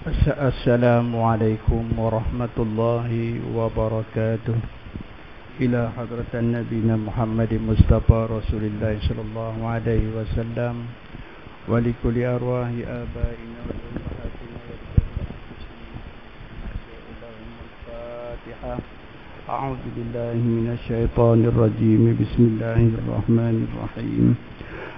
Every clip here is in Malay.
Assalamualaikum warahmatullahi wabarakatuh. Ila hadratan Nabi Muhammad Mustafa Rasulullah sallallahu alaihi wasallam wa li kulli arwahi abaina wa ummahatina wa Al-Fatihah. A'udzu billahi minasy syaithanir rajim. Bismillahirrahmanirrahim.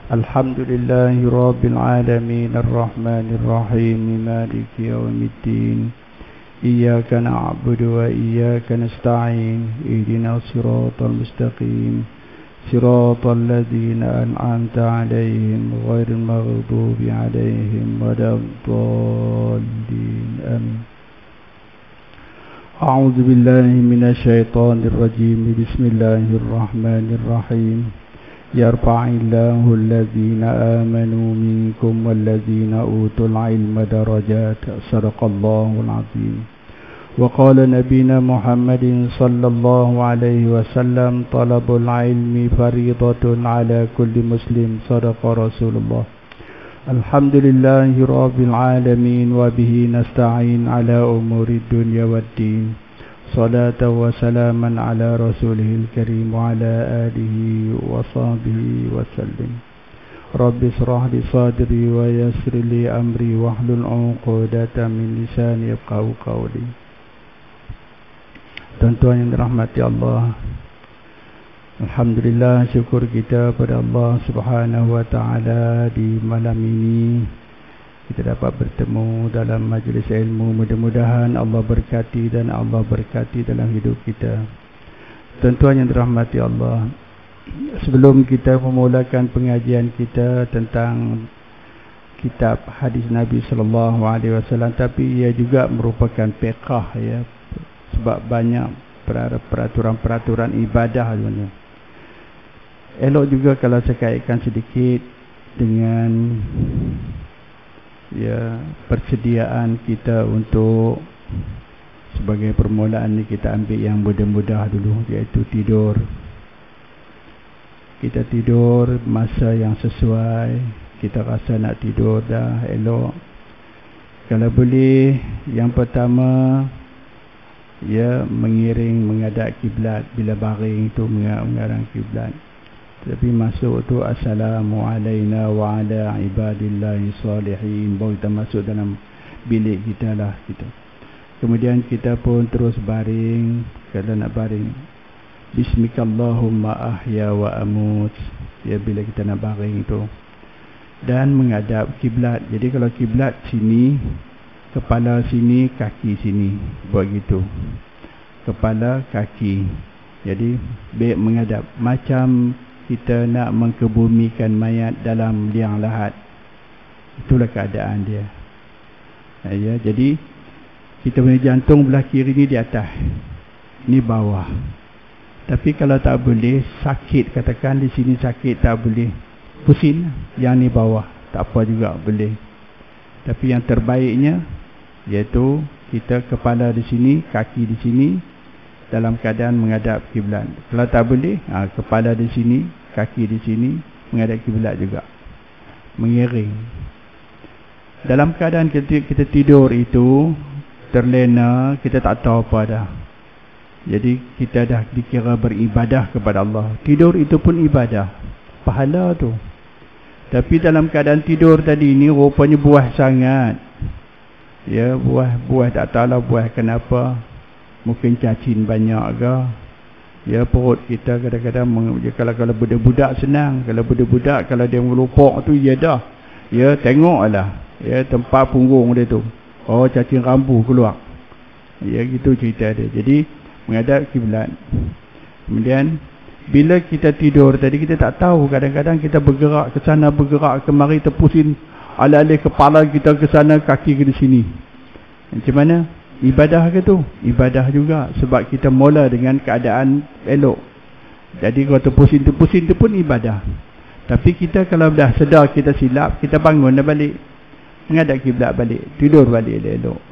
Alhamdulillahi rabbil alamin arrahmanir rahim maliki yaumiddin iyyaka na'budu wa iyyaka nasta'in ihdinas siratal mustaqim siratal ladzina an'amta 'alaihim ghairil maghdubi 'alaihim waladdallin amin. A'udzu billahi minasy syaithanir rajim. Bismillahirrahmanirrahim. Yarfa'illahu alladhina amanu minkum walladhina utul ilma darajat. Sadaqallahul azim. Wa qala nabiyuna Muhammadin sallallahu alaihi wasallam talabul ilmi fariidatun ala kulli muslim. Sadaqa Rasulullah. Alhamdulillahi rabbil alamin wa bihi nasta'in ala umurid dunya waddin. Salatan wa salaman ala rasulihil karim wa ala alihi wa sahbihi wa sallim. Rabbi israh li sadri wa yassir li amri wahlul 'uqdatam min lisani yafqahu qawli. Tuan-tuan yang dirahmati Allah, alhamdulillah, syukur kita pada Allah Subhanahu wa taala di malam ini kita dapat bertemu dalam majlis ilmu. Mudah-mudahan Allah berkati dan Allah berkati dalam hidup kita. Tuan-tuan yang dirahmati Allah, sebelum kita memulakan pengajian kita tentang kitab hadis Nabi sallallahu alaihi wasallam, tapi ia juga merupakan fiqh, ya, sebab banyak peraturan-peraturan ibadah sebenarnya. Elok juga kalau saya kaitkan sedikit dengan persediaan kita untuk sebagai permulaan ni kita ambil yang mudah-mudah dulu, iaitu tidur. Kita tidur masa yang sesuai, kita rasa nak tidur dah elok. Kalau boleh, yang pertama mengiring menghadap kiblat. Bila baring tu mengarah kiblat. Tapi masuk tu assalamu alayna wa ala ibadillahi salihin, baru kita masuk dalam bilik kita lah kita. Kemudian kita pun terus baring. Kalau nak baring, bismikallahumma ahya wa amut, bila kita nak baring tu, dan menghadap kiblat. Jadi kalau kiblat sini, kepala sini, kaki sini, buat gitu. Kepala, kaki. Jadi baik menghadap, macam kita nak mengkebumikan mayat dalam liang lahat. Itulah keadaan dia. Jadi kita punya jantung belah kiri ni di atas, ni bawah. Tapi kalau tak boleh, sakit, katakan di sini sakit, tak boleh, pusing, yang ni bawah, tak apa juga boleh. Tapi yang terbaiknya iaitu kita kepala di sini, kaki di sini, dalam keadaan menghadap kiblat. Kalau tak boleh, kepala di sini, kaki di sini, menghadap kiblat juga, mengiring. Dalam keadaan kita tidur itu terlena, kita tak tahu apa dah. Jadi kita dah dikira beribadah kepada Allah. Tidur itu pun ibadah, pahala tu. Tapi dalam keadaan tidur tadi ni rupanya buah sangat. Buah tak tahulah buah kenapa. Mungkin cacing banyak ke. Perut kita kadang-kadang kalau budak-budak senang. Kalau budak-budak, kalau dia melupuk tu, dah. Tengoklah. Tempat punggung dia tu. Oh, cacing rambu keluar. Gitu cerita dia. Jadi menghadap kiblat. Kemudian bila kita tidur tadi, kita tak tahu. Kadang-kadang kita bergerak ke sana, bergerak kemari, terpusing alih-alih kepala kita ke sana, kaki ke di sini. Macam mana? Ibadah ke tu? Ibadah juga, sebab kita mula dengan keadaan elok. Jadi kalau terpusing tu pun ibadah. Tapi kita kalau dah sedar kita silap, kita bangun dah balik, menghadap kiblat balik, tidur balik elok.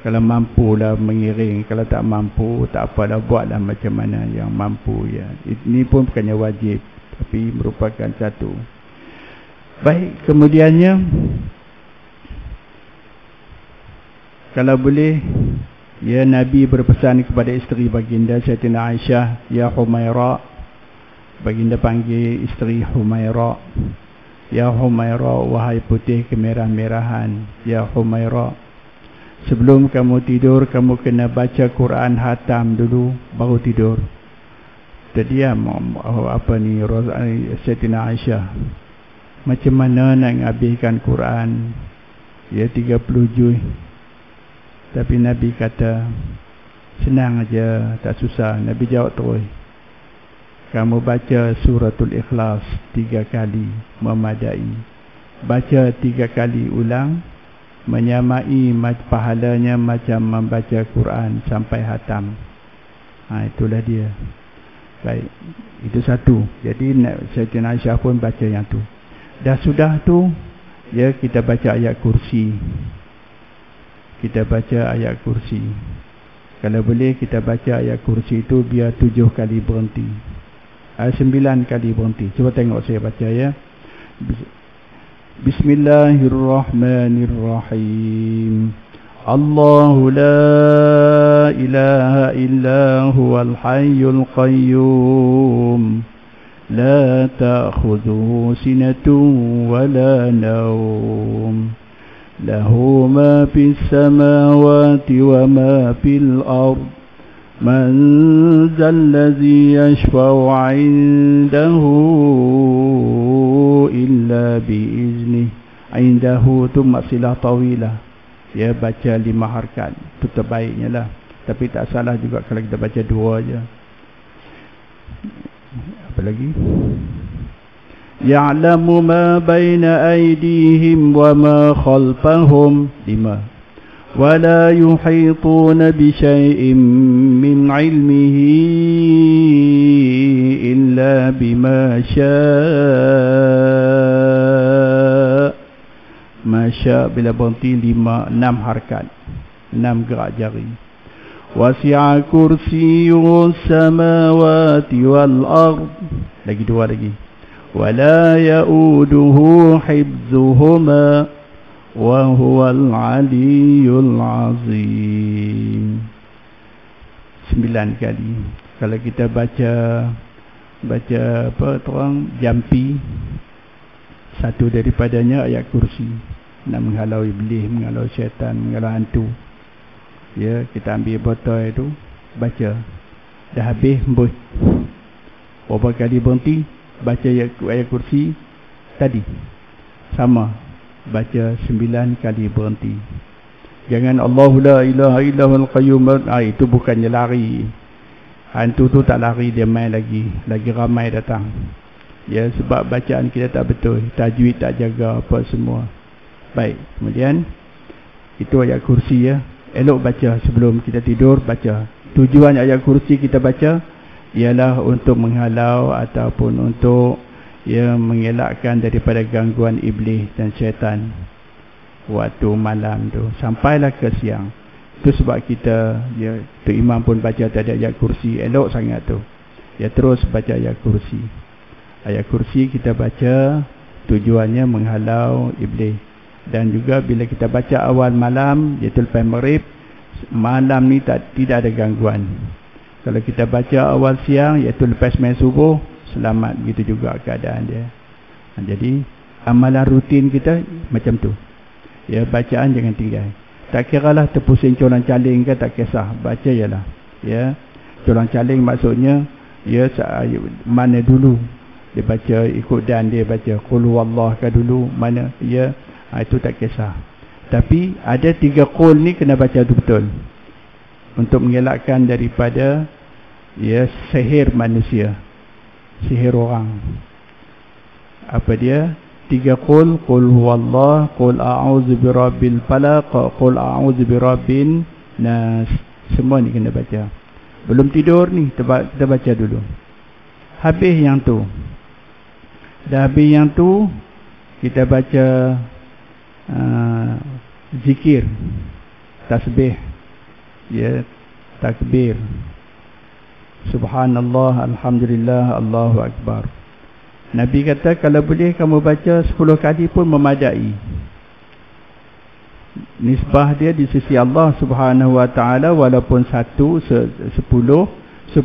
Kalau mampulah mengiring, kalau tak mampu, tak apalah, buatlah macam mana yang mampu. Ini pun bukannya wajib, tapi merupakan satu. Baik, kemudiannya Kalau boleh, ya Nabi berpesan kepada isteri baginda Sayyidatina Aisyah, ya Humaira. Baginda panggil isteri Humaira, ya Humaira, wahai putih kemerah-merahan, ya Humaira, sebelum kamu tidur kamu kena baca Quran hatam dulu baru tidur. Terdiam Sayyidatina Aisyah, macam mana nak habiskan Quran, ya 30 juz. Tapi Nabi kata, senang aja, tak susah. Nabi jawab terus, kamu baca suratul Ikhlas 3 kali, memadai. Baca 3 kali ulang, menyamai pahalanya macam membaca Quran sampai hatam. Itulah dia. Baik, itu satu. Jadi Sayyidatina Aisyah pun baca yang tu. Dah sudah tu, ya kita baca ayat kursi. Kita baca ayat kursi. Kalau boleh kita baca ayat kursi itu biar 7 kali berhenti. 9 kali berhenti. Cuba tengok saya baca ya. Bismillahirrahmanirrahim. Allahu la ilaha illa huwal hayyul qayyum. La ta'khudhuhu sinatun wa la nawm. Lahu ma fis samawati wa ma fil ard. Man zallazi yashfa'u 'indahu illa biiznih. 'Indahu tu maksilah tawilah. Ya, baca 5 harakat. Itu terbaiknya lah. Tapi tak salah juga kalau kita baca 2 aja. Apa lagi? Ya'lamu ma baina aydihim wa ma khalfahum. 5. Wa la yuhituna bi syai'in min 'ilmihi illa bima syaa'. Masya bila berhenti 6 harakat, 6 gerak jari. Wasi'a kursiyyus samawati wal ard. Lagi 2 lagi. Wala ya'uduhu hifdzuhuma wa huwal 'aliyyul 'azim. 9 kali. Kalau kita baca apa terang jampi, satu daripadanya ayat kursi. Nak menghalau iblis, menghalau syaitan, menghalau hantu. Ya, kita ambil botol itu, baca. Dah habis, hembus. Berapa kali berhenti, baca ayat kursi tadi. Sama, baca 9 kali berhenti. Jangan Allahu la ilaha illallahul qayyum. Itu bukannya lari. Hantu tu tak lari, dia main lagi ramai datang. Ya, sebab bacaan kita tak betul, tajwid tak jaga, apa semua. Baik, kemudian itu ayat kursi ya. Elok baca sebelum kita tidur, baca. Tujuan ayat kursi kita baca ialah untuk menghalau ataupun untuk mengelakkan daripada gangguan iblis dan syaitan waktu malam tu sampailah ke siang. Itu sebab kita tu imam pun baca tadi ayat kursi, elok sangat tu. Ya, terus baca ayat kursi. Ayat kursi kita baca tujuannya menghalau iblis. Dan juga bila kita baca awal malam, iaitu lepas maghrib, malam ni tidak ada gangguan. Kalau kita baca awal siang, iaitu lepas main subuh, selamat, gitu juga keadaan dia. Jadi amalan rutin kita macam tu. Ya, bacaan jangan tinggal. Tak kiralah terpusing colang-caling ke, tak kisah, baca jelah. Ya, colang-caling maksudnya ya mana dulu dia baca, ikut dan dia baca qul huwallah ke dulu, mana ya, itu tak kisah. Tapi ada 3 qul ni kena baca betul untuk mengelakkan daripada sihir manusia, sihir orang. Apa dia? 3 qul, qul huwallah, qul a'udzu birabbil falaq, qul a'udzu birabbin nas. Semua ni kena baca. Belum tidur ni kita baca dulu. Habis yang tu. Dah habis yang tu, kita baca zikir, tasbih, ya, takbir, subhanallah, alhamdulillah, Allahu akbar. Nabi kata kalau boleh kamu baca 10 kali pun memadai. nisbah dia di sisi Allah Subhanahu wa taala walaupun 10, 10, 10,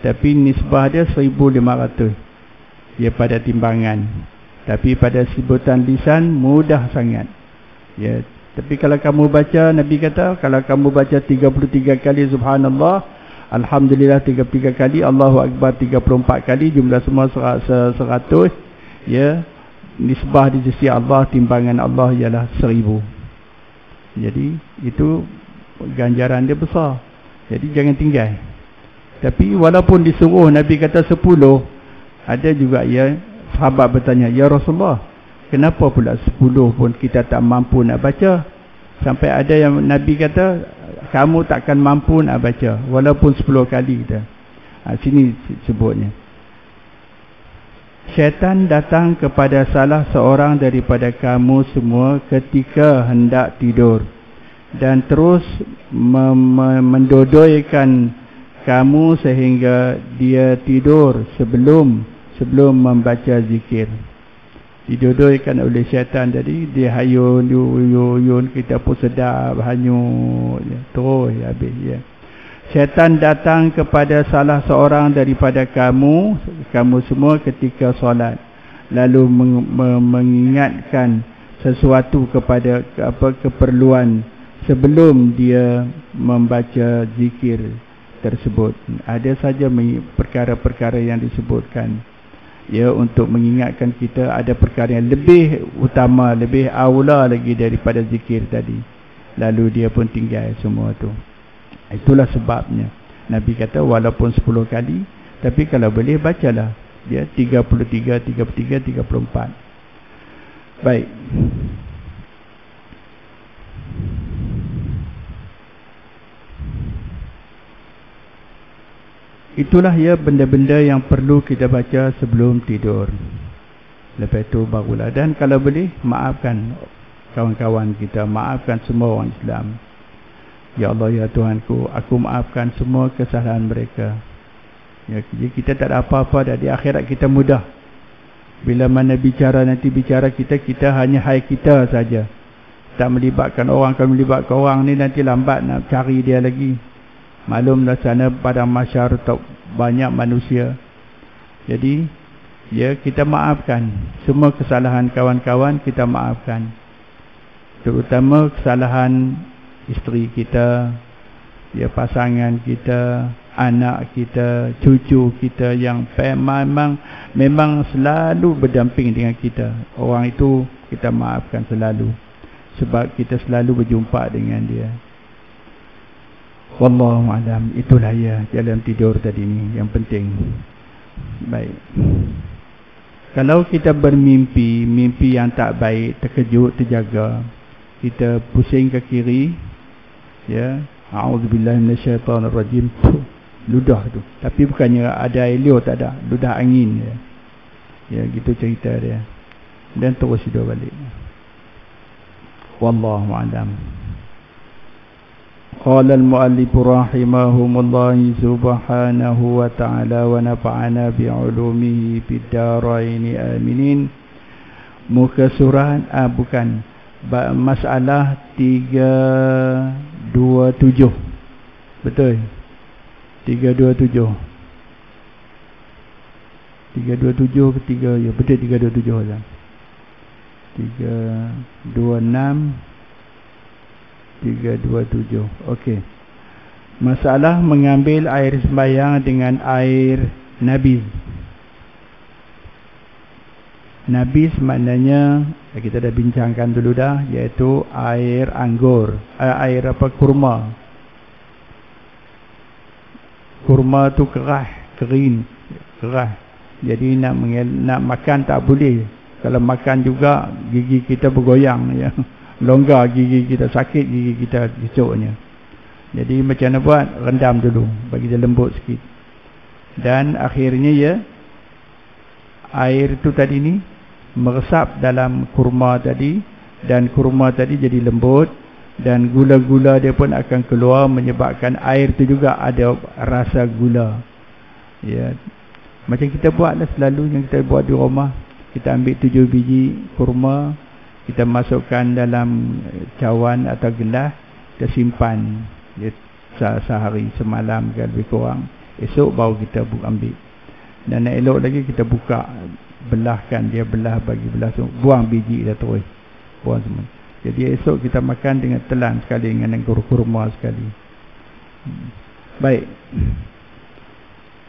tapi nisbah dia 1500 dia pada timbangan. Tapi pada sebutan lisan mudah sangat. Ya, tapi kalau kamu baca, Nabi kata, kalau kamu baca 33 kali subhanallah, alhamdulillah 33 kali, Allahu akbar 34 kali, jumlah semua 100, ya, nisbah di sisi Allah, timbangan Allah ialah 1000. Jadi itu ganjaran dia besar. Jadi jangan tinggal. Tapi walaupun disuruh Nabi kata 10, ada juga ya sahabat bertanya, ya Rasulullah, kenapa pula 10 pun kita tak mampu nak baca? Sampai ada yang Nabi kata, kamu takkan mampu nak baca walaupun 10 kali kita. Sini sebutnya. Syaitan datang kepada salah seorang daripada kamu semua ketika hendak tidur dan terus mendodoikan kamu sehingga dia tidur sebelum membaca zikir. Didodoikan oleh syaitan tadi, dia hayun, yun, kita pun sedap, hanyut, ya, terus habis ya. Syaitan datang kepada salah seorang daripada kamu semua ketika solat, lalu mengingatkan sesuatu kepada keperluan sebelum dia membaca zikir tersebut. Ada saja perkara-perkara yang disebutkan, ya, untuk mengingatkan kita ada perkara yang lebih utama, lebih aula lagi daripada zikir tadi. Lalu dia pun tinggal semua tu. Itulah sebabnya Nabi kata walaupun 10 kali, tapi kalau boleh bacalah dia 33, 34. Baik. Itulah ya benda-benda yang perlu kita baca sebelum tidur. Lepas itu barulah. Dan kalau boleh, maafkan kawan-kawan kita, maafkan semua orang Islam. Ya Allah, ya Tuhanku, aku maafkan semua kesalahan mereka. Ya, jadi kita tak ada apa-apa dah. Di akhirat kita mudah. Bila mana nanti bicara kita hanya hai kita saja. Tak melibatkan orang. Kalau melibatkan orang ni nanti lambat nak cari dia lagi. Maklumlah sana pada masyar banyak manusia. Jadi ya, kita maafkan semua kesalahan kawan-kawan, kita maafkan. Terutama kesalahan isteri kita, ya, pasangan kita, anak kita, cucu kita yang memang selalu berdamping dengan kita. Orang itu kita maafkan selalu, sebab kita selalu berjumpa dengan dia. Wallahu a'lam. Itulah ya jalan tidur tadi ni yang penting. Baik. Kalau kita bermimpi, mimpi yang tak baik, terkejut, terjaga, kita pusing ke kiri, ya, a'udzubillahi minasyaitonirrajim, ludah tu. Tapi bukannya ada air liur, tak ada, ludah angin ya. Ya, gitu cerita dia. Dan terus tidur balik. Wallahu a'lam. Qala al-mu'allif rahimahumullah subhanahu wa ta'ala wa nafa'ana bi'ulumihi fid dharain aminin. Muka surat bukan masalah 327. Betul? 327 ke 3, ya betul 327 lah. 327. Okey. Masalah mengambil air sembahyang dengan air nabis. Nabis maknanya kita dah bincangkan dulu dah, iaitu air anggur, air kurma. Kurma tu kering, keras. Jadi nak makan tak boleh. Kalau makan juga gigi kita bergoyang ya. Longgar gigi kita, sakit gigi kita esoknya. Jadi macam mana buat? Rendam dulu bagi dia lembut sikit. Dan akhirnya ya, air tu tadi ni meresap dalam kurma tadi, dan kurma tadi jadi lembut, dan gula-gula dia pun akan keluar menyebabkan air tu juga ada rasa gula. Ya. Macam kita buatlah selalu yang kita buat di rumah. Kita ambil 7 biji kurma, kita masukkan dalam cawan atau gelas, kita simpan sehari semalam ke lebih kurang. Esok baru kita ambil. Dan nak elok lagi kita buka, belahkan dia, belah bagi belah tu, buang biji dah terus, buang semua. Jadi esok kita makan dengan telan sekali, dengan kurma sekali. Baik.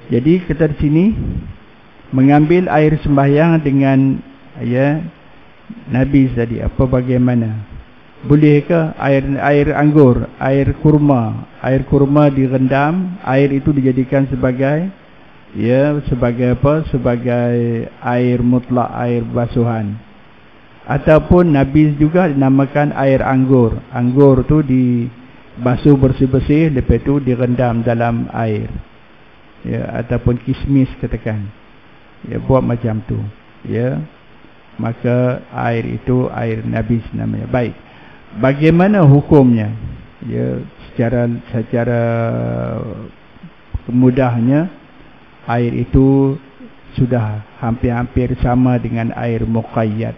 Jadi kita di sini mengambil air sembahyang dengan Nabi tadi, apa bagaimana? Boleh ke air anggur, air kurma direndam, air itu dijadikan sebagai sebagai apa? Sebagai air mutlak, air basuhan. Ataupun Nabi juga dinamakan air anggur. Anggur tu dibasuh bersih-bersih, lepas tu direndam dalam air. Ataupun kismis katakan. Buat macam tu. Maka air itu air Nabi namanya. Baik. Bagaimana hukumnya? Secara mudahnya, air itu sudah hampir-hampir sama dengan air muqayyad.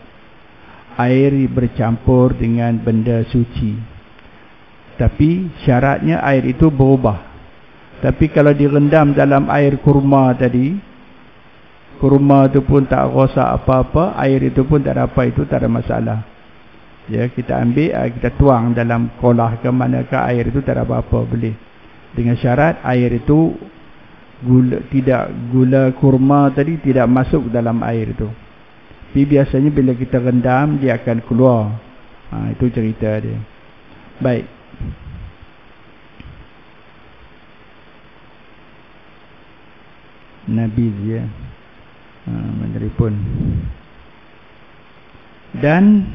Air bercampur dengan benda suci. Tapi syaratnya air itu berubah. Tapi kalau direndam dalam air kurma tadi, kurma itu pun tak rosak apa-apa, air itu pun tak ada apa, itu tak ada masalah. Kita ambil, kita tuang dalam kolah ke manakah, air itu tak ada apa-apa, boleh. Dengan syarat air itu gula kurma tadi tidak masuk dalam air itu. Tapi biasanya bila kita rendam, dia akan keluar. Itu cerita dia. Baik. Nabi dia meneripun. Dan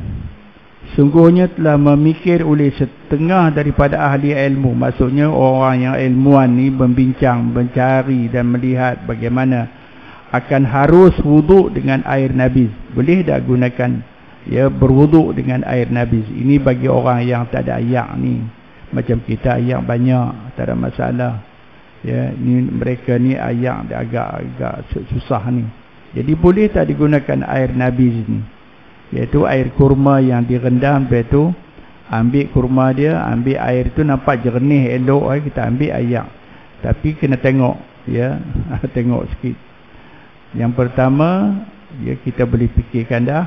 sungguhnya telah memikir oleh setengah daripada ahli ilmu. Maksudnya orang yang ilmuwan ni membincang, mencari dan melihat bagaimana akan harus wuduk dengan air nabiz. Boleh tak gunakan berwuduk dengan air nabiz? Ini bagi orang yang tak ada ayak ni. Macam kita ayak banyak, tak ada masalah. Ni mereka ni ayak agak susah ni. Jadi boleh tak digunakan air nabiz ni? Iaitu air kurma yang direndam, lepas tu ambil kurma dia, ambil air tu nampak jernih elok, kita ambil ayak. Tapi kena tengok, tengok sikit. Yang pertama, kita boleh fikirkan dah,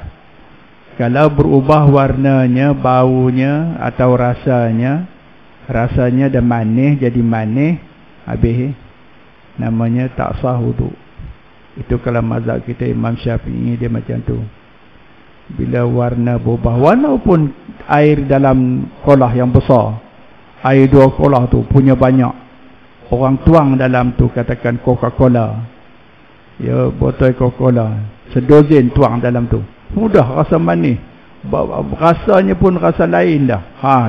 kalau berubah warnanya, baunya atau rasanya dah manis, jadi manis, habis namanya tak sah wuduk. Itu kalau mazhab kita Imam Syafi'i, dia macam tu. Bila warna berubah, walaupun air dalam kolah yang besar, air 2 kolah tu punya banyak, orang tuang dalam tu, katakan Coca-Cola, botol Coca-Cola, sedozen tuang dalam tu, mudah rasa manis, rasanya pun rasa lain dah.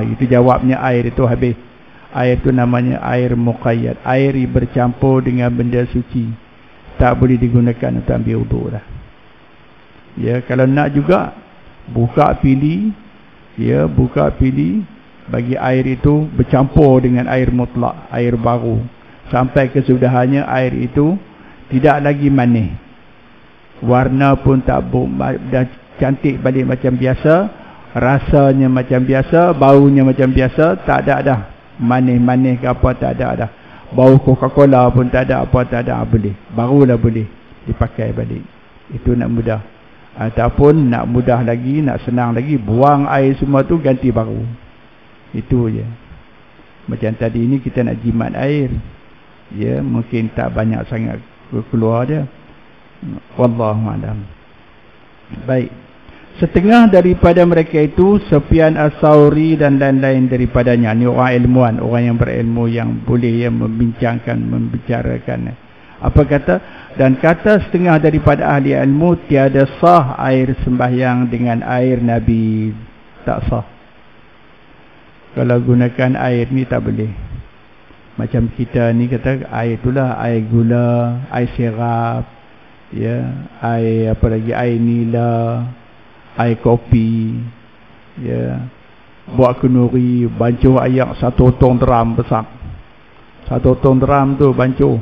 Itu jawabnya air itu habis. Air itu namanya air muqayyad, air bercampur dengan benda suci, tak boleh digunakan untuk ambil wuduk dah. Kalau nak juga buka pilih, bagi air itu bercampur dengan air mutlak, air baru, sampai kesudahannya air itu tidak lagi manis, warna pun tak dah cantik balik macam biasa, rasanya macam biasa, baunya macam biasa, tak ada dah manis-manis ke apa, tak ada dah. Bau Coca-Cola pun tak ada, apa tak ada, boleh, barulah boleh dipakai balik. Itu nak mudah. Ataupun nak mudah lagi, nak senang lagi, buang air semua tu, ganti baru. Itu je. Macam tadi ni kita nak jimat air, mungkin tak banyak sangat keluar dia. Wallahu a'lam. Baik. Setengah daripada mereka itu Sufyan As-Sauri dan lain-lain daripadanya. Ni orang ilmuwan, orang yang berilmu, yang boleh membincangkan, membicarakan. Apa kata? Dan kata setengah daripada ahli ilmu, tiada sah air sembahyang dengan air Nabi. Tak sah. Kalau gunakan air ni tak boleh. Macam kita ni kata air itulah air gula, air sirap, air apa lagi, air nila, air kopi, buat kenduri, bancuh ayak 1 tong drum besar. 1 tong drum tu bancuh,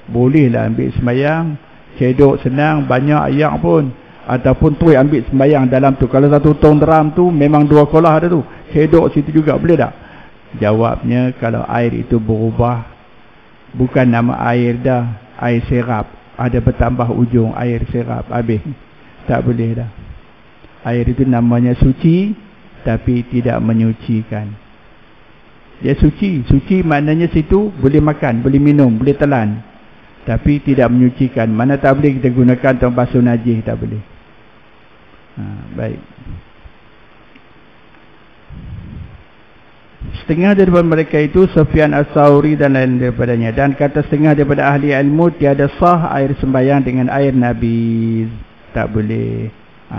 bolehlah ambil sembahyang, cedok senang, banyak ayak pun. ataupun tu ambil sembahyang dalam tu. Kalau satu tong drum tu memang 2 kolah ada tu, hedok situ juga, boleh tak? Jawabnya, kalau air itu berubah, bukan nama air dah, air serap, ada bertambah ujung air serap, habis tak boleh dah. Air itu namanya suci, tapi tidak menyucikan. Dia suci. Suci maknanya situ boleh makan, boleh minum, boleh telan, tapi tidak menyucikan. Mana tak boleh kita gunakan untuk basuh najis, tak boleh. Baik. Setengah daripada mereka itu Sufyan As-Sauri dan lain daripadanya. Dan kata setengah daripada ahli ilmu, tiada sah air sembahyang dengan air Nabi. Tak boleh.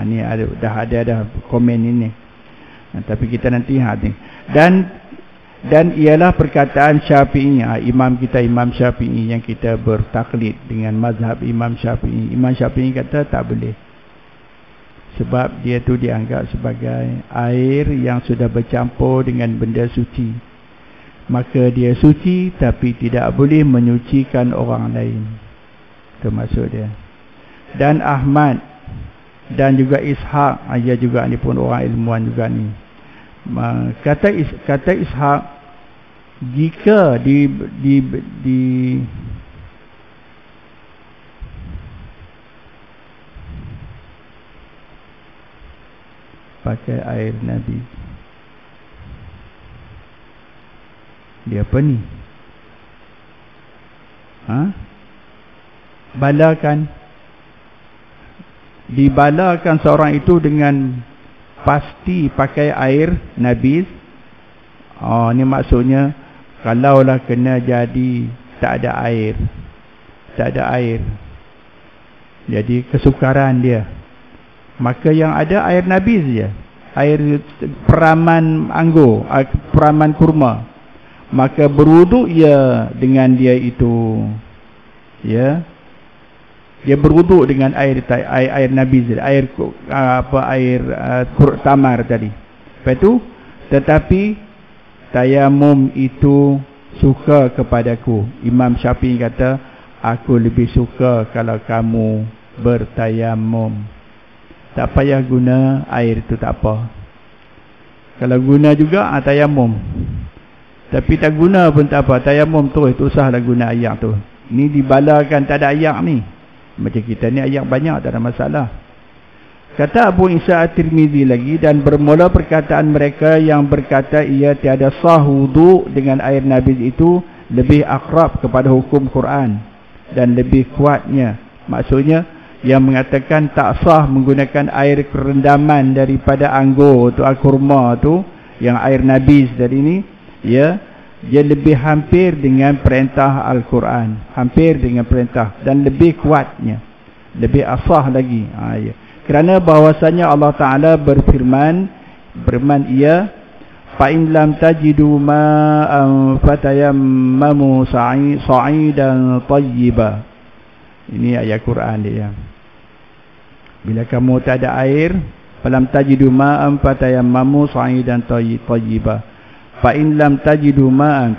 Ni ada, dah komen ini. Tapi kita nanti dan ialah perkataan Syafi'i, imam kita, Imam Syafi'i, yang kita bertaklid dengan mazhab Imam Syafi'i. Imam Syafi'i kata tak boleh, sebab dia tu dianggap sebagai air yang sudah bercampur dengan benda suci. Maka dia suci tapi tidak boleh menyucikan orang lain. Itu maksud dia. Dan Ahmad dan juga Ishaq, dia juga ni pun orang ilmuwan juga ni. Kata Ishaq, jika pakai air Nabi, dia apa ni? Dibalakan seorang itu dengan pasti pakai air Nabi. Ni maksudnya, kalaulah kena jadi tak ada air, jadi kesukaran dia, maka yang ada air Nabi saja, air peraman anggur, peraman kurma, maka berwuduk ia dengan dia itu, ya, dia berwuduk dengan air Nabi saja, air tamar tadi. Lepas tu, tetapi tayamum itu suka kepadaku. Imam Syafi'i kata, aku lebih suka kalau kamu bertayamum. Tak payah guna air itu, tak apa. Kalau guna juga tayamum, tapi tak guna pun tak apa, tayamum tu usahlah guna air tu. Ni dibalakan tak ada air ni. Macam kita ni air banyak, tak ada masalah. Kata Abu Isa At-Tirmizi lagi, dan bermula perkataan mereka yang berkata ia tiada sah wudu dengan air Nabi itu lebih akrab kepada hukum Quran dan lebih kuatnya. Maksudnya yang mengatakan tak sah menggunakan air kerendaman daripada anggur tu, al-kurma tu, yang air Nabi tadi ni, ya, dia lebih hampir dengan perintah Al-Quran, hampir dengan perintah, dan lebih kuatnya, lebih asah lagi. Ya. Kerana bahwasanya Allah Ta'ala berfirman ia, فَإِنْ لَمْ تَجِدُوا مَاءً فَتَيَمَّمُوا صَعِيدًا طَيِّبًا. Ini ayat Quran dia. Bila kamu tak ada air, falam tajidu ma'an fatayammamu sa'idan tayyiba. Fa in lam tajidu ma'an,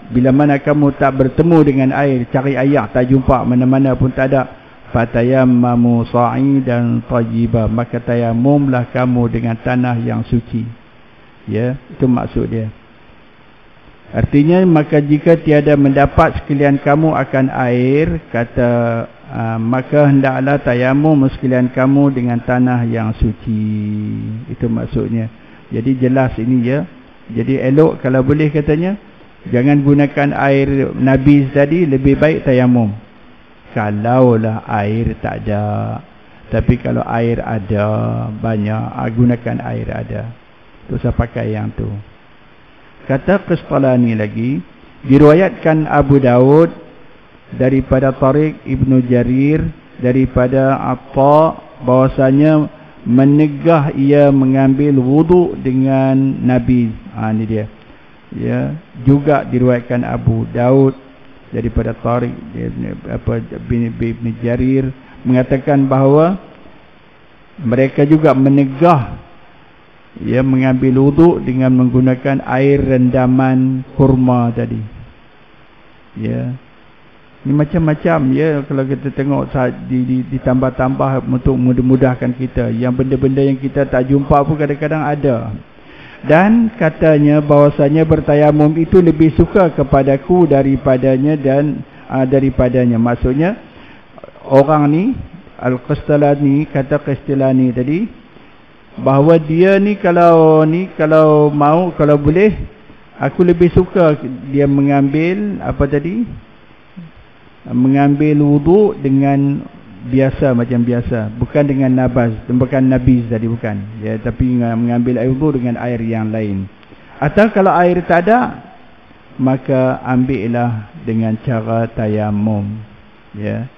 bila mana kamu tak bertemu dengan air, cari air tak jumpa, mana-mana pun tak ada, fatayammamu sa'idan tayyiba, maka tayammumlah kamu dengan tanah yang suci. Ya, itu maksud dia. Artinya, maka jika tiada mendapat sekalian kamu akan air, kata maka hendaklah tayamum sekalian kamu dengan tanah yang suci. Itu maksudnya. Jadi jelas ini ya. Jadi elok kalau boleh katanya, jangan gunakan air Nabi tadi, lebih baik tayamum. Kalaulah air tak ada. Tapi kalau air ada banyak, gunakan air ada. Tu saya pakai yang tu. Kata Qistalani lagi, diriwayatkan Abu Daud daripada Tariq Ibnu Jarir daripada Atta bahwasanya menegah ia mengambil wuduk dengan Nabi. Ini dia. Ya, juga diriwayatkan Abu Daud daripada Tariq Ibnu Jarir mengatakan bahawa mereka juga menegah ia mengambil wuduk dengan menggunakan air rendaman kurma tadi. Ya. Ni macam-macam ya, kalau kita tengok ditambah-tambah untuk memudahkan kita. Yang benda-benda yang kita tak jumpa pun kadang-kadang ada. Dan katanya bahawasanya bertayamum itu lebih suka kepadaku daripadanya dan daripadanya. Maksudnya orang ni Al-Qastalani kata Qastalani tadi bahawa dia ni kalau mau, kalau boleh, aku lebih suka dia mengambil apa tadi? Mengambil wudu dengan biasa, macam biasa, bukan dengan nabaz, bukan nabiz tadi, bukan ya, tapi mengambil air wudu dengan air yang lain. Atau kalau air tak ada, maka ambillah dengan cara tayamum ya.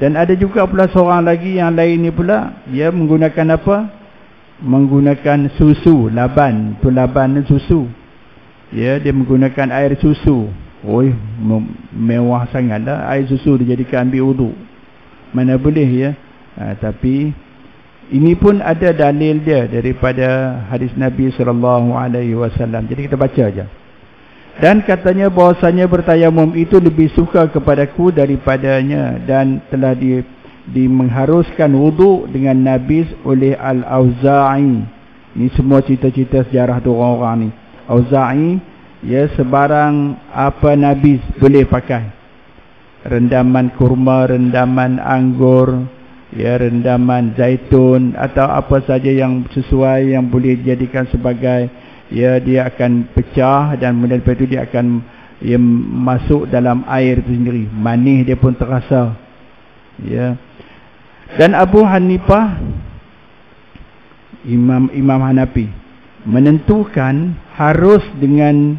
Dan ada juga pula seorang lagi yang lain ni pula, ya, menggunakan apa? Menggunakan susu, laban, tu laban ni susu ya, dia menggunakan air susu. Oi, mewah sangatlah air susu dijadikan ambil wudu. Mana boleh ya. Tapi ini pun ada dalil dia daripada hadis Nabi SAW. Jadi kita baca aja. Dan katanya bahawasanya bertayamum itu lebih suka kepadaku daripadanya, dan telah mengharuskan wudu dengan nabis oleh Al-Auza'i. Ini semua cerita-cerita sejarah tu orang-orang ni. Auza'i ya, sebarang apa nabis boleh pakai. Rendaman kurma, rendaman anggur, ya, rendaman zaitun, atau apa saja yang sesuai yang boleh dijadikan sebagai, ya, dia akan pecah dan kemudian lepas itu dia akan masuk dalam air itu sendiri. Manis dia pun terasa. Ya. Dan Abu Hanifah, Imam Hanafi, menentukan harus dengan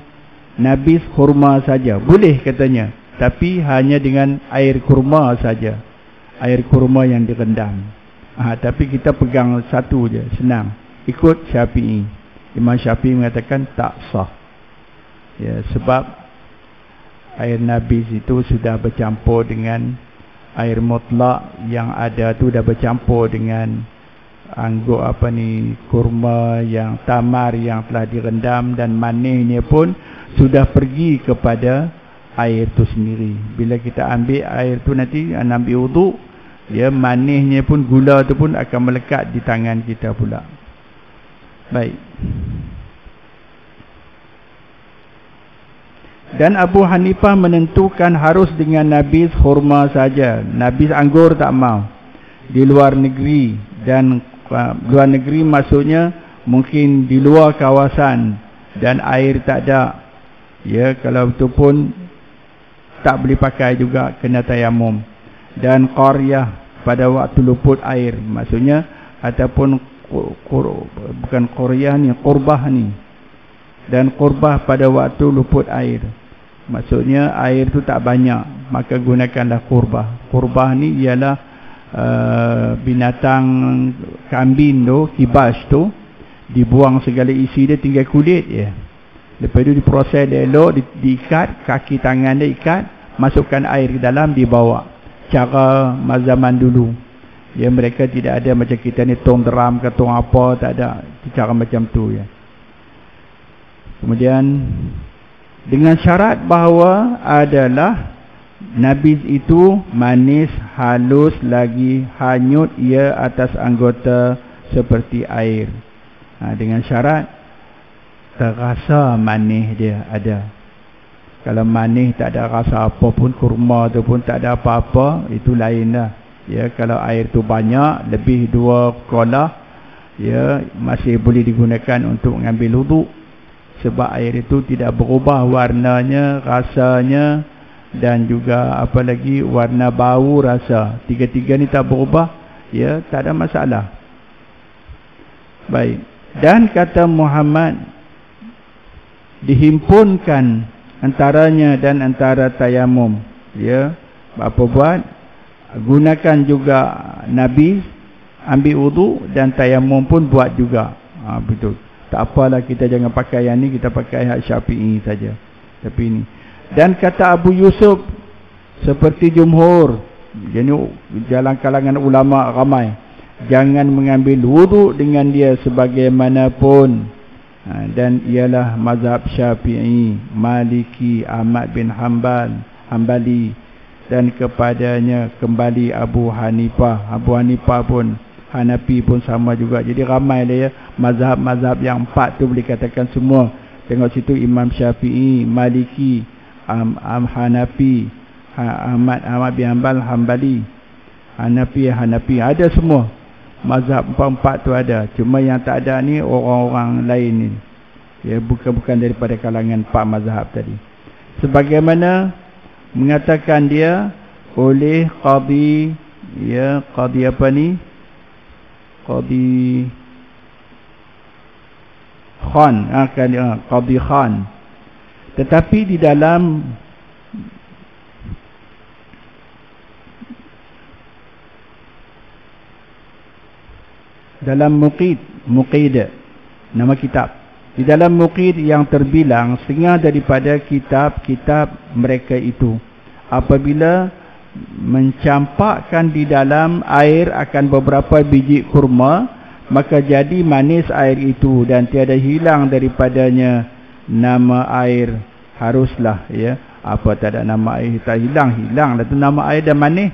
nabis kurma saja. Boleh katanya, tapi hanya dengan air kurma saja. Air kurma yang direndam. Tapi kita pegang satu je, senang. Ikut Syafi'i. Imam Syafi'i mengatakan tak sah. Ya, sebab air nabis itu sudah bercampur dengan air mutlak yang ada tu, dah bercampur dengan anggur kurma yang tamar yang telah direndam, dan manisnya pun sudah pergi kepada air tu sendiri. Bila kita ambil air tu nanti ambil wudu, ya, manisnya pun, gula tu pun akan melekat di tangan kita pula. Baik. Dan Abu Hanifah menentukan harus dengan nabis kurma saja. Nabis anggur tak mau. Di luar negeri, dan luar negeri maksudnya mungkin di luar kawasan dan air tak ada. Ya, kalau itu pun tak boleh pakai juga, kena tayamum. Dan qaryah pada waktu luput air, maksudnya ataupun bukan qaryah ni, qurbah ni. Dan qurbah pada waktu luput air, maksudnya air tu tak banyak, maka gunakanlah qurbah. Qurbah ni ialah binatang kambing tu, kibas tu, dibuang segala isi dia, tinggal kulit je. Lepas itu diproses dia elok, diikat, kaki tangan dia ikat, masukkan air ke dalam, dibawa. Cara zaman dulu. Ya, mereka tidak ada macam kita ni tong deram ke tong apa, tak ada. Cara macam tu ya. Kemudian dengan syarat bahawa adalah nabis itu manis, halus, lagi hanyut ia atas anggota seperti air. Dengan syarat terasa manis dia ada. Kalau manis tak ada rasa apa pun, kurma tu pun tak ada apa-apa, itu lain lah. Ya, kalau air tu banyak, lebih 2 kolah, ya, masih boleh digunakan untuk mengambil wudu. Sebab air itu tidak berubah warnanya, rasanya, dan juga apa lagi, warna bau, rasa. Tiga-tiga ni tak berubah, ya, tak ada masalah. Baik. Dan kata Muhammad, dihimpunkan antaranya dan antara tayamum. Ya, apa buat? Gunakan juga nabis, ambil wudu, dan tayamum pun buat juga. Betul. Tak apalah, kita jangan pakai yang ni, kita pakai hak Syafi'i saja. Tapi ini. Dan kata Abu Yusuf, seperti jumhur, jadi jalan kalangan ulama ramai, jangan mengambil wudu dengan dia sebagaimanapun. Dan ialah mazhab Syafi'i, Maliki, Ahmad bin Hanbali, dan kepadanya kembali Abu Hanifah. Abu Hanifah pun, Hanafi pun sama juga. Jadi ramai lah ya, mazhab-mazhab yang 4 tu boleh katakan semua. Tengok situ Imam Syafi'i, Maliki, Hanafi, Ahmad bin Hanbal, Hanbali, Hanafi, ada semua. Mazhab 4 tu ada. Cuma yang tak ada ni orang-orang lain ni. Ya, bukan daripada kalangan 4 mazhab tadi. Sebagaimana mengatakan dia oleh qadi, ya, qadi apa ni? Qadi Khan, Qadi Khan. Tetapi di dalam Muqid, nama kitab. Di dalam Muqid yang terbilang setengah daripada kitab-kitab mereka itu, apabila mencampakkan di dalam air akan beberapa biji kurma, maka jadi manis air itu dan tiada hilang daripadanya nama air. Haruslah, ya, apa tak ada nama air tak hilang lah tu nama air dah manis.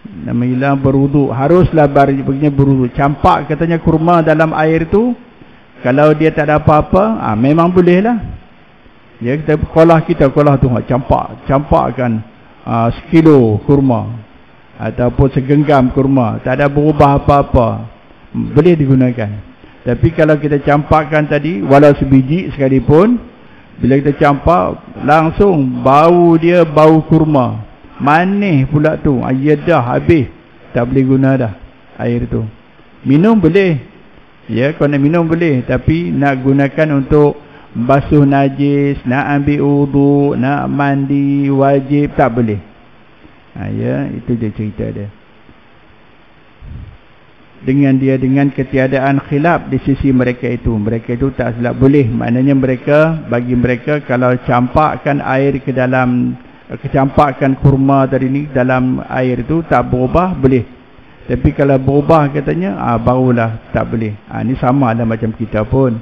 Nama hilang berwuduk. Haruslah begini berwuduk. Campak katanya kurma dalam air tu, kalau dia tak ada apa-apa, memang boleh lah. Ya, kita kolah tu campakkan sekilo kurma ataupun segenggam kurma, tak ada berubah apa-apa, boleh digunakan. Tapi kalau kita campakkan tadi, walau sebiji sekalipun, bila kita campak langsung bau dia bau kurma, manis pula tu, ya dah habis, tak boleh guna dah air tu. Minum boleh, ya, kalau nak minum boleh, tapi nak gunakan untuk basuh najis, nak ambil wudu, nak mandi wajib, tak boleh. Ya, itu dia cerita dia. Dengan ketiadaan khilaf di sisi mereka itu tak silap boleh. Maknanya bagi mereka kalau campakkan air ke dalam, kecampakkan kurma tadi ni dalam air itu tak berubah, boleh. Tapi kalau berubah katanya, barulah tak boleh. Ni sama lah macam kita pun.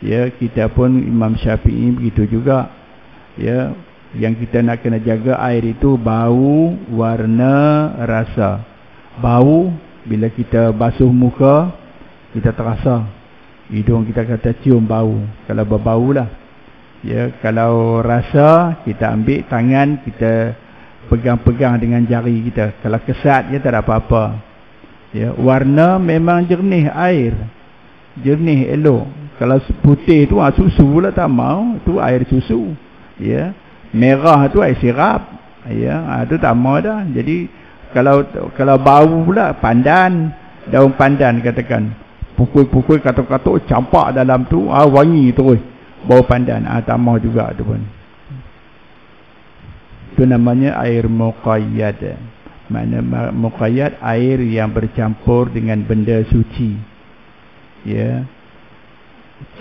Ya, kita pun Imam Syafi'i begitu juga. Ya, yang kita nak kena jaga air itu bau, warna, rasa. Bau, bila kita basuh muka, kita terasa. Hidung kita kata cium bau, kalau berbau lah. Ya, kalau rasa, kita ambil tangan, kita pegang-pegang dengan jari kita. Kalau kesat, dia tak ada apa-apa. Ya, warna memang jernih air, jernih elok. Kalau putih tu susu lah, tak mau, tu air susu. Ya, merah tu air sirap. Ya, tu tak mau dah. Jadi kalau bau pula, pandan, daun pandan katakan, pukul-pukul katuk-katuk, campak dalam tu, wangi terus bau pandan, tak mau juga tu pun. Itu namanya air muqayyad. Mana muqayyad, air yang bercampur dengan benda suci. Ya,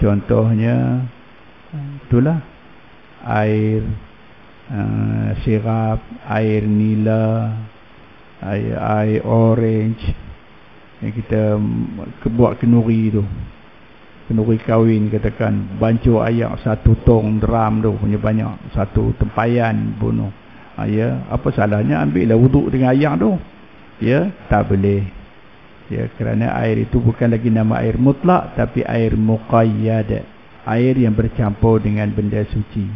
contohnya itulah air sirap, air nila, air orange yang kita buat kenuri tu, kenuri kahwin katakan, bancur air 1 tong drum tu punya banyak, 1 tempayan bunuh. Ya, apa salahnya ambillah wuduk dengan air tu? Ya, tak boleh. Ya, kerana air itu bukan lagi nama air mutlak, tapi air muqayyad, air yang bercampur dengan benda suci.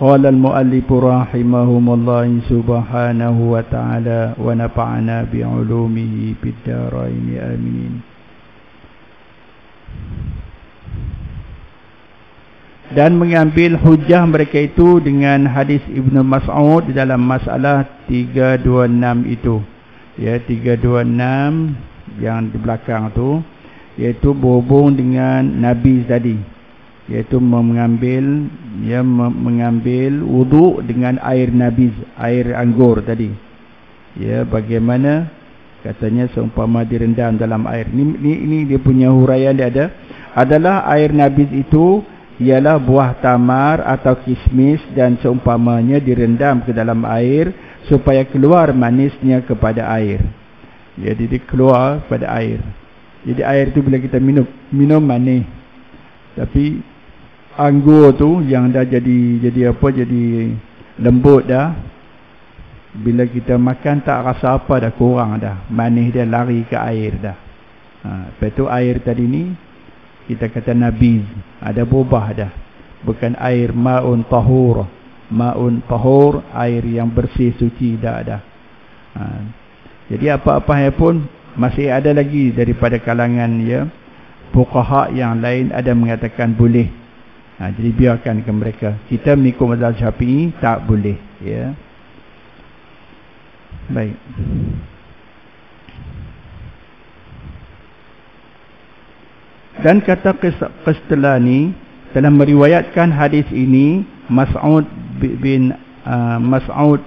Qala al-muallif rahimahumullah subhanahu wa ta'ala wa nafa'ana bi'ulumihi fid dharain amin. Dan mengambil hujah mereka itu dengan hadis Ibnu Mas'ud di dalam masalah 326 itu. Ya, 326 yang di belakang tu, iaitu berhubung dengan Nabi tadi, iaitu mengambil wuduk dengan air nabiz, air anggur tadi. Ya, bagaimana katanya seumpama direndam dalam air. Ini dia punya huraian dia adalah air nabiz itu ialah buah tamar atau kismis dan seumpamanya direndam ke dalam air supaya keluar manisnya kepada air. Jadi dia keluar pada air. Jadi air tu bila kita minum manis. Tapi anggur tu yang dah jadi lembut dah. Bila kita makan tak rasa apa dah, kurang dah. Manis dia lari ke air dah. Lepas tu air tadi ni kita kata nabiz, ada berubah dah. Bukan air ma'un tahur. Ma'un tahur, air yang bersih suci dah. Jadi apa-apa pun masih ada lagi daripada kalangan ya fuqaha yang lain ada mengatakan boleh. Jadi biarkan ke mereka. Kita mengikut mazhab Syafi'i tak boleh, ya. Baik. Dan kata Qastalani telah meriwayatkan hadis ini Mas'ud bin Mas'ud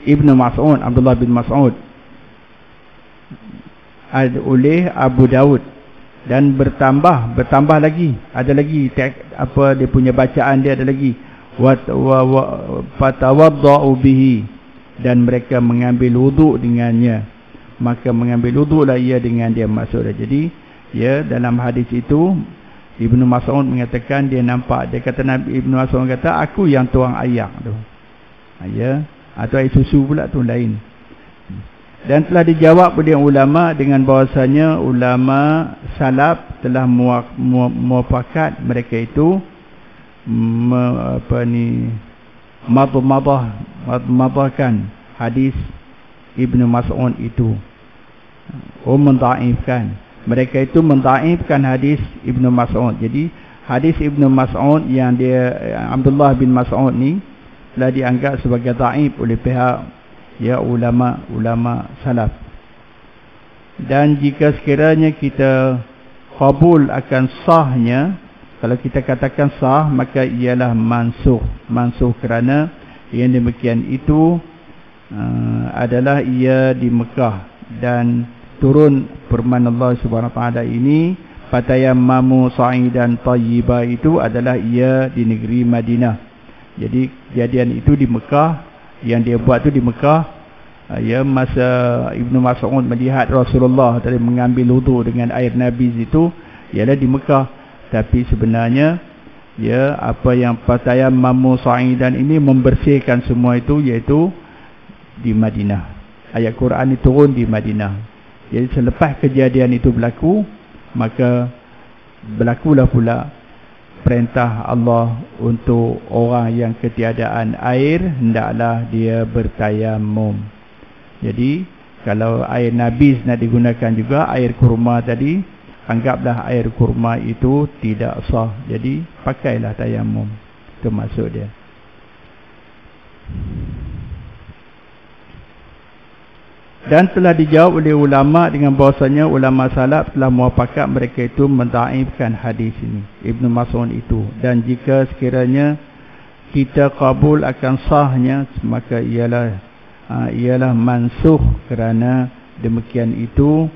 Ibnu Mas'ud, Abdullah bin Mas'ud oleh Abu Daud, dan bertambah lagi, ada lagi apa dia punya bacaan dia ada lagi fatawadda'u bihi, dan mereka mengambil wuduk dengannya, maka mengambil wuduklah ia dengan dia. Maksudnya jadi ya dalam hadis itu Ibnu Mas'ud mengatakan dia nampak, dia kata Nabi Ibnu Mas'ud kata aku yang tuang air tu, ya, atau air susu pula tu lain. Dan telah dijawab oleh ulama dengan bahawasanya ulama salaf telah muafakat mereka itu madmadahkan hadis Ibnu Mas'ud itu, mendhaifkan. Mereka itu mendhaifkan hadis Ibnu Mas'ud. Jadi hadis Ibnu Mas'ud yang dia Abdullah bin Mas'ud ni telah dianggap sebagai dhaif oleh pihak ya ulama salaf. Dan jika sekiranya kita qabul akan sahnya, kalau kita katakan sah, maka ialah mansuh kerana yang demikian itu adalah ia di Mekah dan turun firman Allah Subhanahu wa taala ini fatayammamu sa'idan thayyiba, itu adalah ia di negeri Madinah. Jadi kejadian itu di Mekah, yang dia buat tu di Mekah, ya, masa Ibnu Mas'ud melihat Rasulullah tadi mengambil wudu dengan air nabiz itu ialah di Mekah, tapi sebenarnya ya apa yang fatayammamu sa'idan ini membersihkan semua itu, iaitu di Madinah. Ayat Quran itu turun di Madinah. Jadi selepas kejadian itu berlaku, maka berlakulah pula perintah Allah untuk orang yang ketiadaan air hendaklah dia bertayamum. Jadi kalau air nabiz nak digunakan juga, air kurma tadi, anggaplah air kurma itu tidak sah. Jadi pakailah tayamum. Itu maksud dia. Dan telah dijawab oleh ulama dengan bahasanya ulama salaf telah muafakat mereka itu mendhaifkan hadis ini Ibnu Mas'ud itu. Dan jika sekiranya kita kabul akan sahnya, maka ialah mansuh, kerana demikian itu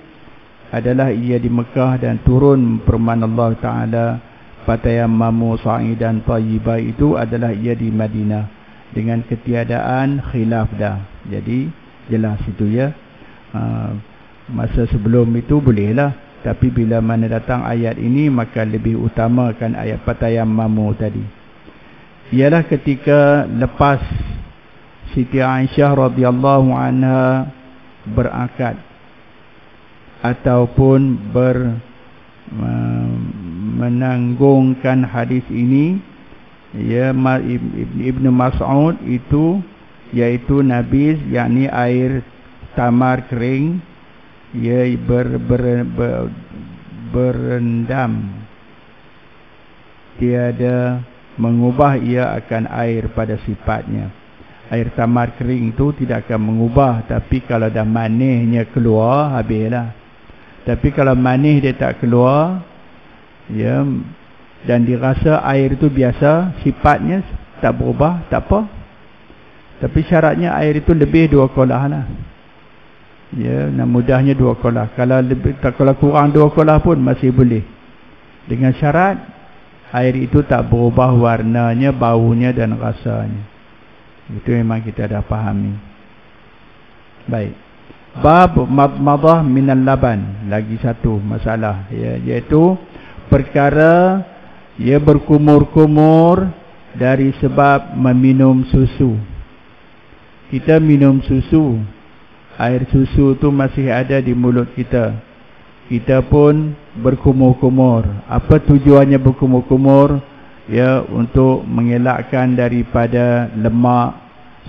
adalah ia di Mekah dan turun firman Allah Ta'ala fatayammamu sa'idan thayyiba, itu adalah ia di Madinah dengan ketiadaan khilaf dah. Jadi jelas itu ya. Masa sebelum itu bolehlah, tapi bila mana datang ayat ini maka lebih utamakan ayat fatayammamu tadi. Ialah ketika lepas Siti Aisyah radhiyallahu anha berakad ataupun menanggungkan hadis ini, ya, Ibnu Mas'ud itu yaitu nabiz, yakni air tamar kering, ia berendam, tiada mengubah ia akan air pada sifatnya. Air tamar kering itu tidak akan mengubah, tapi kalau dah manisnya keluar, habislah. Tapi kalau manis dia tak keluar, ya, dan dirasa air itu biasa, sifatnya tak berubah, tak apa. Tapi syaratnya air itu lebih 2 kolah lah. Ya, nah mudahnya 2 kolah. Kalau kurang 2 kolah pun masih boleh. Dengan syarat air itu tak berubah warnanya, baunya dan rasanya. Itu memang kita dah fahami. Baik. Bab madmadah minal laban. Lagi satu masalah, ya, iaitu perkara ia berkumur-kumur dari sebab meminum susu. Kita minum susu, air susu tu masih ada di mulut kita. Kita pun berkumur-kumur. Apa tujuannya berkumur-kumur? Ya, untuk mengelakkan daripada lemak.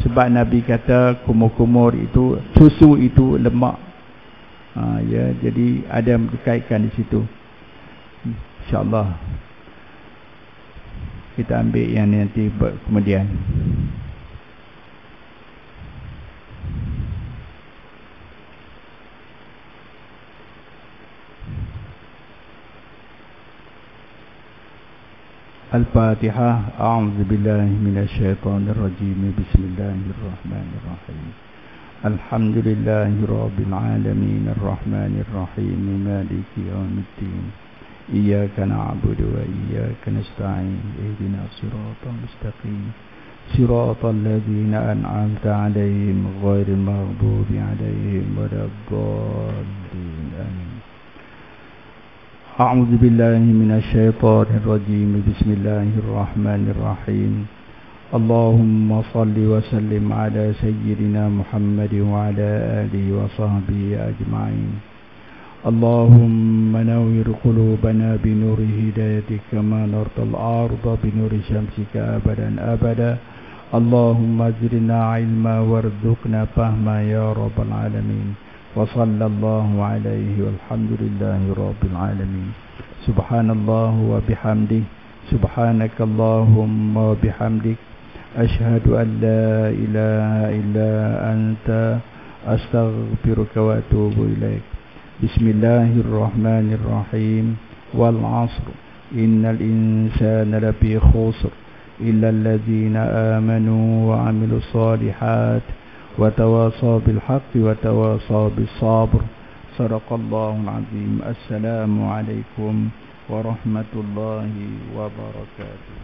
Sebab Nabi kata kumur-kumur itu, susu itu lemak. Ya, jadi ada dikaitkan di situ. InsyaAllah kita ambil yang nanti kemudian. Al-Fatihah. A'udzu billahi minasyaitonir rajim. Bismillahirrahmanirrahim. Alhamdulillahi rabbil alamin arrahmanir rahim maliki yaumiddin. Iyyaka na'budu wa iyyaka nasta'in. Ihdinas siratal mustaqim. Siratal ladzina an'amta 'alaihim ghairil maghdubi 'alaihim waladdallin. Amin. أعوذ بالله من الشيطان الرجيم بسم الله الرحمن الرحيم اللهم صل وسلم على سيدنا محمد وعلى آله وصحبه أجمعين اللهم نور قلوبنا بنور هدايتك كما نرت الأرض بنور شمسك أبدا أبدا اللهم زدنا علما وارزقنا فهما يا رب العالمين وصلى الله عليه والحمد لله رب العالمين سبحان الله وبحمده سبحانك اللهم وبحمدك أشهد أن لا إله إلا أنت أستغفرك وأتوب إليك بسم الله الرحمن الرحيم والعصر إن الإنسان لفي خسر إلا الذين آمنوا وعملوا الصالحات وتواصوا بالحق وتواصوا بالصبر صدق الله العظيم السلام عليكم ورحمة الله وبركاته